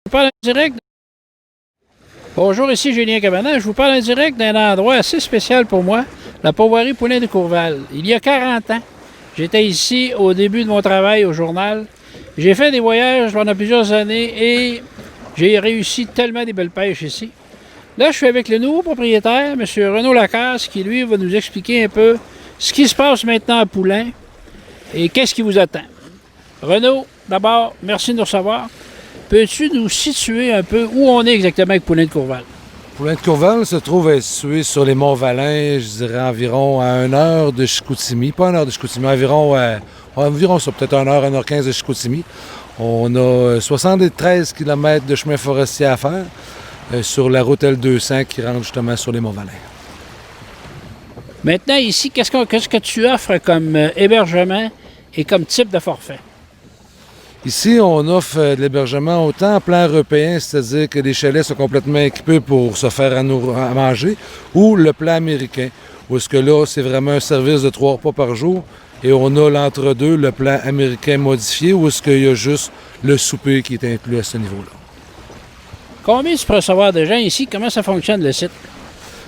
vous parle en direct. Bonjour, ici Julien Cabanel. Je vous parle en direct d'un endroit assez spécial pour moi, la Pourvoirie Poulain de Courval. Il y a 40 ans, j'étais ici au début de mon travail au journal. J'ai fait des voyages pendant plusieurs années et j'ai réussi tellement des belles pêches ici. Là, je suis avec le nouveau propriétaire, M. Renaud Lacasse, qui, lui, va nous expliquer un peu ce qui se passe maintenant à Poulain et qu'est-ce qui vous attend. Renaud, d'abord, merci de nous recevoir. Peux-tu nous situer un peu où on est exactement avec Poulain de Courval? Poulain de Courval se trouve situé sur les Monts-Valin, je dirais environ à 1 heure de Chicoutimi. Pas 1 heure de Chicoutimi, environ ça, peut-être 1 heure, 1 heure 15 de Chicoutimi. On a 73 km de chemin forestier à faire sur la route L200 qui rentre justement sur les Monts-Valin. Maintenant, ici, qu'est-ce que tu offres comme hébergement et comme type de forfait? Ici, on offre de l'hébergement autant en plan européen, c'est-à-dire que les chalets sont complètement équipés pour se faire à manger, ou le plan américain, où est-ce que là, c'est vraiment un service de 3 repas par jour, et on a l'entre-deux, le plan américain modifié, où est-ce qu'il y a juste le souper qui est inclus à ce niveau-là. Combien tu peux recevoir de gens ici? Comment ça fonctionne, le site?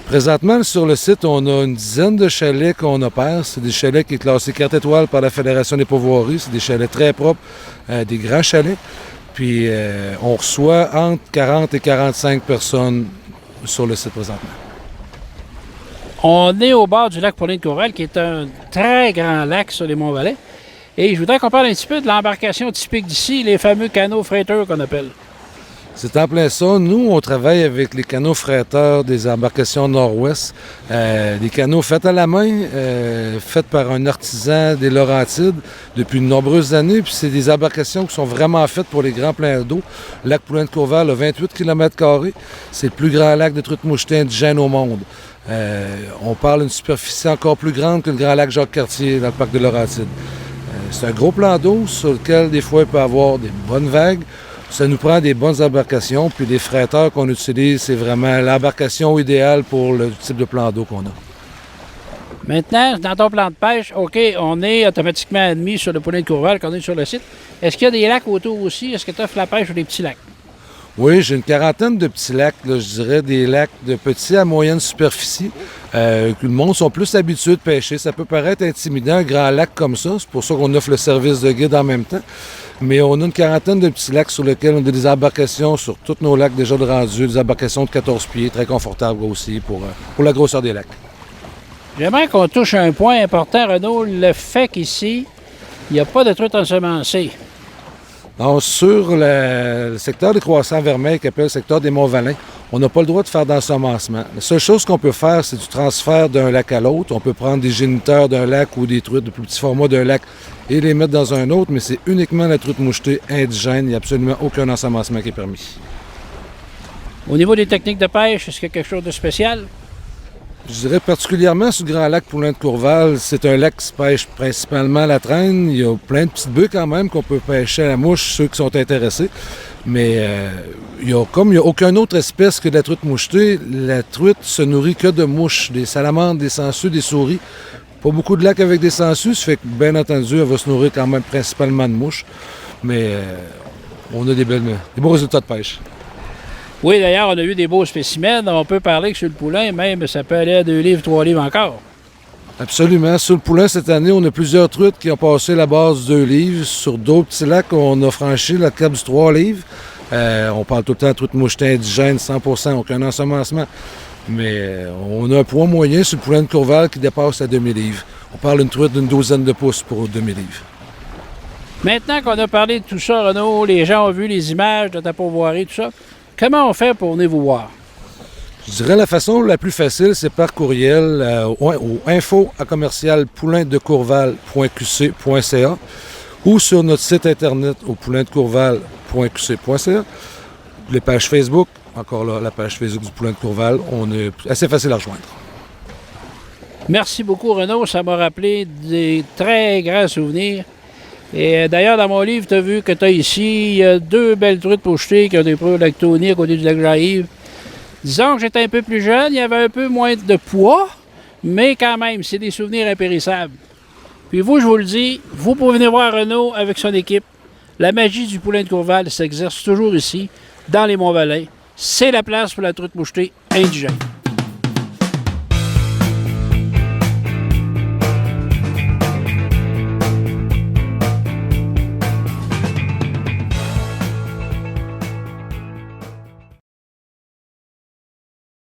Présentement, sur le site, on a une dizaine de chalets qu'on opère. C'est des chalets qui sont classés 4 étoiles par la Fédération des pourvoiries. C'est des chalets très propres, des grands chalets. Puis, on reçoit entre 40 et 45 personnes sur le site présentement. On est au bord du lac Poulain de Courval, qui est un très grand lac sur les Monts-Valin. Et je voudrais qu'on parle un petit peu de l'embarcation typique d'ici, les fameux canaux freighteurs qu'on appelle. C'est en plein ça. Nous, on travaille avec les canaux freighteurs des embarcations nord-ouest. Des canaux faits à la main, faits par un artisan des Laurentides depuis de nombreuses années. Puis c'est des embarcations qui sont vraiment faites pour les grands pleins d'eau. Le lac Poulain de Courval a 28 km². C'est le plus grand lac de truite moucheté indigène au monde. On parle d'une superficie encore plus grande que le grand lac Jacques-Cartier dans le parc de Laurentides. C'est un gros plan d'eau sur lequel, des fois, il peut y avoir des bonnes vagues. Ça nous prend des bonnes embarcations, puis les freighteurs qu'on utilise, c'est vraiment l'embarcation idéale pour le type de plan d'eau qu'on a. Maintenant, dans ton plan de pêche, OK, on est automatiquement admis sur le Poulain de Courval, qu'on est sur le site. Est-ce qu'il y a des lacs autour aussi? Est-ce que tu offres la pêche sur des petits lacs? Oui, j'ai une quarantaine de petits lacs, là, je dirais des lacs de petits à moyenne superficie. Que le monde sont plus habitués de pêcher. Ça peut paraître intimidant, un grand lac comme ça. C'est pour ça qu'on offre le service de guide en même temps. Mais on a une quarantaine de petits lacs sur lesquels on a des embarcations sur tous nos lacs déjà de rendu, des embarcations de 14 pieds, très confortables aussi pour la grosseur des lacs. J'aimerais qu'on touche un point important, Renaud, le fait qu'ici, il n'y a pas de truite ensemencée. Donc, sur le secteur des croissants vermeils, qui appelle le secteur des Monts-Valin, on n'a pas le droit de faire d'ensemencement. La seule chose qu'on peut faire, c'est du transfert d'un lac à l'autre. On peut prendre des géniteurs d'un lac ou des truites de plus petit format d'un lac et les mettre dans un autre, mais c'est uniquement la truite mouchetée indigène. Il n'y a absolument aucun ensemencement qui est permis. Au niveau des techniques de pêche, est-ce qu'il y a quelque chose de spécial? Je dirais particulièrement sur le grand lac Poulain de Courval, c'est un lac qui se pêche principalement à la traîne. Il y a plein de petites baies quand même qu'on peut pêcher à la mouche, ceux qui sont intéressés. Mais il n'y a aucune autre espèce que de la truite mouchetée. La truite se nourrit que de mouches, des salamandres, des sangsues, des souris. Pas beaucoup de lacs avec des sangsues, ça fait que, bien entendu, elle va se nourrir quand même principalement de mouches. Mais on a des bons résultats de pêche. Oui, d'ailleurs, on a eu des beaux spécimens. On peut parler que sur le Poulain, même, ça peut aller à 2 livres, 3 livres encore. Absolument. Sur le Poulain, cette année, on a plusieurs truites qui ont passé la base de 2 livres. Sur d'autres petits lacs, on a franchi la cap du 3 livres. On parle tout le temps de truite mouchetée indigène, 100%, aucun ensemencement. Mais on a un poids moyen sur le Poulain de Courval qui dépasse la demi-livre. On parle d'une truite d'une douzaine de pouces pour demi-livre. Maintenant qu'on a parlé de tout ça, Renaud, les gens ont vu les images de ta pourvoirie, tout ça. Comment on fait pour venir vous voir? Je dirais la façon la plus facile, c'est par courriel au info@commercialpoulaindecourval.qc.ca ou sur notre site internet au poulaindecourval.qc.ca. Les pages Facebook, encore là, la page Facebook du Poulain de Courval, on est assez facile à rejoindre. Merci beaucoup, Renaud. Ça m'a rappelé des très grands souvenirs. Et d'ailleurs, dans mon livre, tu as vu que tu as ici, il y a 2 belles truites mouchetées qui ont des preuves lactoniques au côté du lac Jean-Yves. Disons que j'étais un peu plus jeune, il y avait un peu moins de poids, mais quand même, c'est des souvenirs impérissables. Puis vous, je vous le dis, vous pouvez venir voir Renaud avec son équipe. La magie du Poulain de Courval s'exerce toujours ici. dans les Monts-Valin. C'est la place pour la truite mouchetée indigène.